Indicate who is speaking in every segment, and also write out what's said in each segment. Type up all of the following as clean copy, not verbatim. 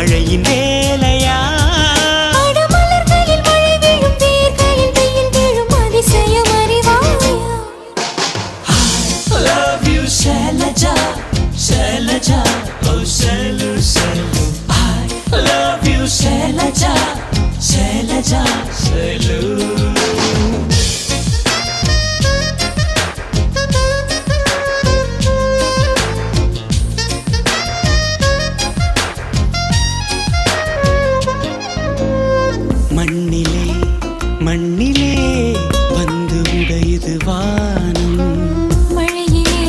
Speaker 1: மழையின் வேலையா?
Speaker 2: மலர்களில் மழை விழும், வேர்களில் வெயில் விழும், அதிசயம் அறிவாயா?
Speaker 1: I love you Shailaja, Shailaja, oh Shailu, Shailu. I love you Shailaja, Shailaja, Shailu. மண்ணிலே மண்ணிலே வந்து உடையுது வானம்,
Speaker 2: மழையிலே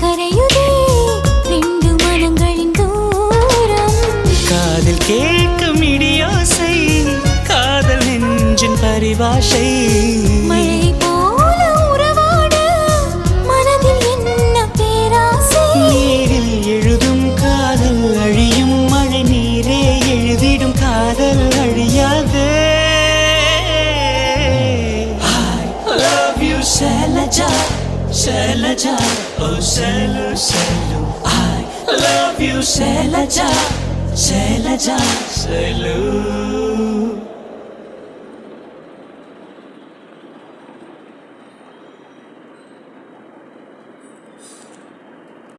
Speaker 2: கரையுதே ரெண்டு மனங்களின் தூரம்.
Speaker 1: காதில் கேட்கும் இடியோசை, காதல் நெஞ்சின் பரிபாஷை.
Speaker 2: மழை போல உறவாட மனதில் என்ன பேராசை.
Speaker 1: நீரில் எழுதும் காதல் அழியும், மழை நீரே எழுதிடும் காதல் அழியாது. I love you Shailaja, Shailaja, oh Shailu, Shailu. I love you Shailaja, Shailaja, Shailu.